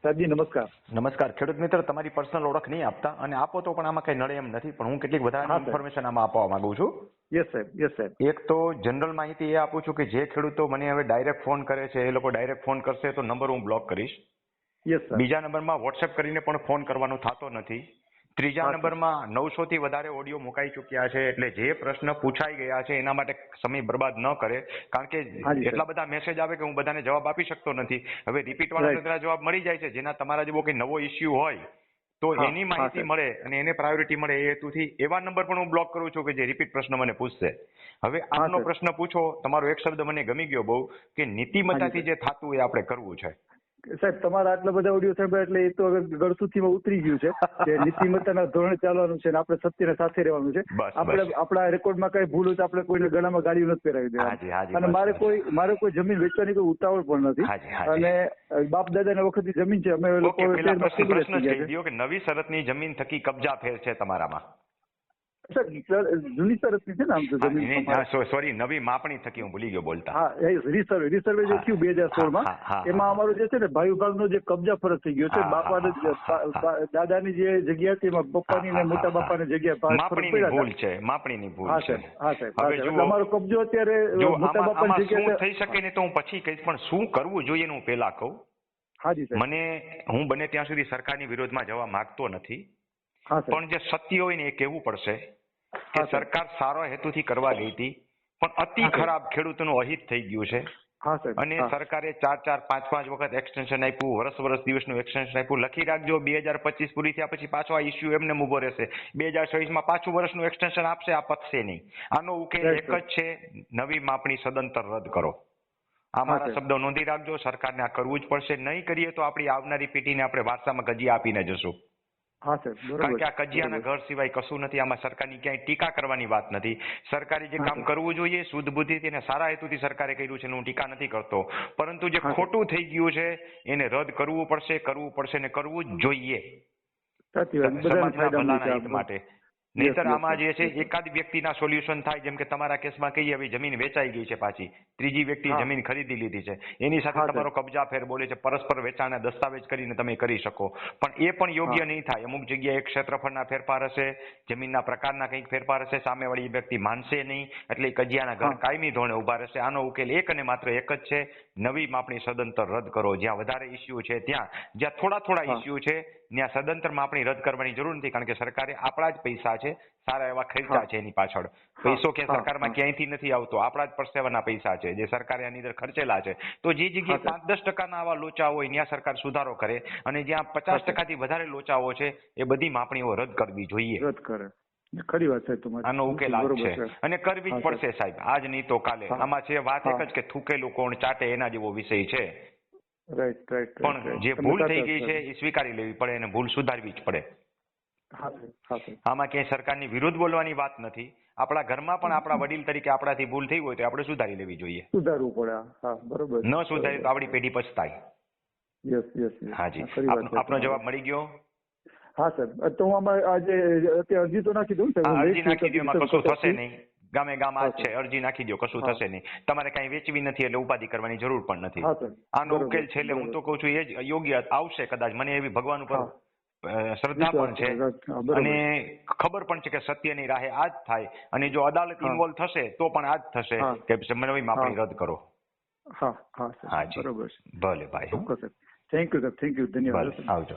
સાહેબજી નમસ્કાર. નમસ્કાર. ખેડૂત મિત્ર, તમારી પર્સનલ ઓળખ નહીં આપતા, અને આપો તો પણ આમાં કઈ નડે એમ નથી, પણ હું કેટલીક વધારે ઇન્ફોર્મેશન આમાં આપવા માંગુ છું. યસ સાહેબ. એક તો જનરલ માહિતી એ આપું છું કે જે ખેડૂતો મને હવે ડાયરેક્ટ ફોન કરે છે એ લોકો ડાયરેક્ટ ફોન કરશે તો નંબર હું બ્લોક કરીશ. Yes sir. બીજા નંબરમાં વોટ્સએપ કરીને પણ ફોન કરવાનો થતો નથી. ત્રીજા નંબરમાં 900 થી વધારે ઓડિયો મુકાઈ ચુક્યા છે, એટલે જે પ્રશ્ન પૂછાઈ ગયા છે એના માટે સમય બરબાદ ન કરે, કારણ કે એટલા બધા મેસેજ આવે કે હું બધાને જવાબ આપી શકતો નથી. હવે રિપીટ વાળા જવાબ મળી જાય છે, જેના તમારા જેવો કઈ નવો ઇસ્યુ હોય તો એની માહિતી મળે અને એને પ્રાયોરિટી મળે એ હેતુથી એવા નંબર પણ હું બ્લોક કરું છું કે જે રિપીટ પ્રશ્ન મને પૂછશે. હવે આપનો પ્રશ્ન પૂછો, તમારો એક શબ્દ મને ગમી ગયો બહુ, કે નીતિમત્તાથી જે થતું એ આપણે કરવું છે. સાહેબ તમારા આટલા બધા ઓડિયો સાંભળ્યા એટલે એ તો હવે ગળસુથીમાં ઉતરી ગયું છે કે નીતિમત્તાના ધોરણે ચાલવાનું છે અને આપણે સત્યને સાથે રહેવાનું છે. આપણે આપણા રેકોર્ડમાં કઈ ભૂલ હોય તો આપણે કોઈને ગળામાં ગાડીઓ નથી પહેરાવી દેવાની. અને મારે કોઈ જમીન વેચવાની કોઈ ઉતાવળ પણ નથી. અને બાપ દાદાના વખતની જમીન છે. અમે લોકો પ્રશ્ન કહી દો કે નવી શરતની જમીન થકી કબજા ફેર છે તમારામાં? સર જૂની શરતની છે ને આમ તો જમીન. સોરી, નવી માપણી થકી હું ભૂલી ગયો બોલતા. હા, રીસર્વે જે થયું 2016માં, એમાં અમારો જે છે ને ભાઈ વિભાગનો જે કબજા ફરજ થઈ ગયો છે. બાપાને દાદાની જે જગ્યા હતી એમાં પપ્પાની ને મોટા બાપાની જગ્યા માપણીની ભૂલ છે. માપણીની ભૂલ છે. હા સાહેબ, અમારો કબજો અત્યારે મોટા બાપાની જગ્યાએ થઈ શકે ને તો હું પછી કહીશ, પણ શું કરવું જોઈએ હું પેલા કહું. હાજી સાહેબ. હું બને ત્યાં સુધી સરકારની વિરોધમાં જવા માંગતો નથી, પણ જે સત્ય હોય ને એ કહેવું પડશે કે સરકાર સારો હેતુથી કરવા ગઈ હતી, પણ અતિ ખરાબ ખેડૂતોનું અહિત થઈ ગયું છે. અને સરકારે 4-5 વખત એક્સટેન્શન આપ્યું, વર્ષ દિવસનું એક્સટેન્શન આપ્યું. લખી રાખજો, 2025 પૂરી થયા પછી પાછો આ ઇસ્યુ એમને ઉભો રહેશે. 2026માં પાછું વર્ષનું એક્સટેન્શન આપશે, આ પતશે નહીં. આનો ઉકેલ એક જ છે, નવી માપણી સદંતર રદ કરો. આ મારા શબ્દો નોંધી રાખજો. સરકારને આ કરવું જ પડશે. નહીં કરીએ તો આપણી આવનારી પેઢીને આપણે વારસામાં કજિયા આપીને જશું. કારણ કે આ કજિયાના ઘર સિવાય કશું નથી. આમાં સરકારની ક્યાંય ટીકા કરવાની વાત નથી. સરકારે જે કામ કરવું જોઈએ શુદ્ધ બુદ્ધિથી અને સારા હેતુથી સરકારે કર્યું છે, હું ટીકા નથી કરતો, પરંતુ જે ખોટું થઈ ગયું છે એને રદ કરવું પડશે ને કરવું જ જોઈએ સમાજના ભલાના હિત માટે. નહીતર આમાં જે છે એકાદ વ્યક્તિના સોલ્યુશન થાય, જેમ કે તમારા કેસમાં કહીએ હવે જમીન વેચાઈ ગઈ છે, પાછી ત્રીજી વ્યક્તિ જમીન ખરીદી લીધી છે, એની સાથે તમારો કબજા ફેર બોલે છે, પરસ્પર વેચાણના દસ્તાવેજ કરીને તમે કરી શકો, પણ એ પણ યોગ્ય નહીં થાય. અમુક જગ્યાએ એક ક્ષેત્રફળના ફેરફાર હશે, જમીનના પ્રકારના કંઈક ફેરફાર હશે, સામેવાળી વ્યક્તિ માનશે નહીં, એટલે કજિયાના ઘર કાયમી ધોરણે ઉભા રહેશે. આનો ઉકેલ એક અને માત્ર એક જ છે, નવી માપણી સદંતર રદ કરો. જ્યાં વધારે ઇસ્યુ છે ત્યાં, જ્યાં થોડા ઇસ્યુ છે ત્યાં સદંતર માપણી રદ કરવાની જરૂર નથી, કારણ કે સરકારે આપણા જ પૈસા છે, સારા એવા ખર્ચા છે એની પાછળ. પૈસો કે સરકારમાં ક્યાંયથી નથી આવતો, આપણા જ પરસેવાના પૈસા છે જે સરકારે આની અંદર ખર્ચેલા છે. તો જે જગ્યાએ 5-10% આવા લોચા હોય ત્યાં સરકાર સુધારો કરે, અને જ્યાં 50%થી વધારે લોચાઓ છે એ બધી માપણીઓ રદ કરવી જોઈએ. રદ કરે. ખરી વાત છે તમારી. આનો ઉકેલ આ છે અને કરવી જ પડશે સાહેબ, આજ નહીં તો કાલે. આમાં છે વાત એક જ કે થૂકેલું કોણ ચાટે એના જેવો વિષય છે. પણ જે ભૂલ થઈ ગઈ છે એ સ્વીકારી લેવી પડે અને ભૂલ સુધારવી જ પડે. આમાં ક્યાંય સરકારની વિરુદ્ધ બોલવાની વાત નથી. આપણા ઘરમાં પણ આપણા વડીલ તરીકે આપણાથી ભૂલ થઈ હોય તો આપણે સુધારી લેવી જોઈએ. સુધારવું પડે. બરોબર. ન સુધારી તો આપણી પેઢી પછતાય. હાજી, આપનો જવાબ મળી ગયો? હા સર, તો હું આમાં આજે અત્યારે અરજી તો નાખી દઉં. અરજી નાખી દો, એમાં કશું થશે નહીં. ગામે આ જ છે, અરજી નાખી દો, કશું થશે નહીં. તમારે કઈ વેચવી નથી એટલે ઉપાધિ કરવાની જરૂર પણ નથી. આનો ઉકેલ છેલ્લે હું તો કઉ છું એ જ યોગ્ય આવશે કદાચ. મને એવી ભગવાન ઉપર શ્રદ્ધા પણ છે અને ખબર પણ છે કે સત્યની રાહે આ જ થાય, અને જો અદાલત ઇન્વોલ્વ થશે તો પણ આ જ થશે કે નવી માપણી રદ કરો. હાજી, ભલે ભાઈ. થેન્ક યુ, ધન્યવાદ. આવજો.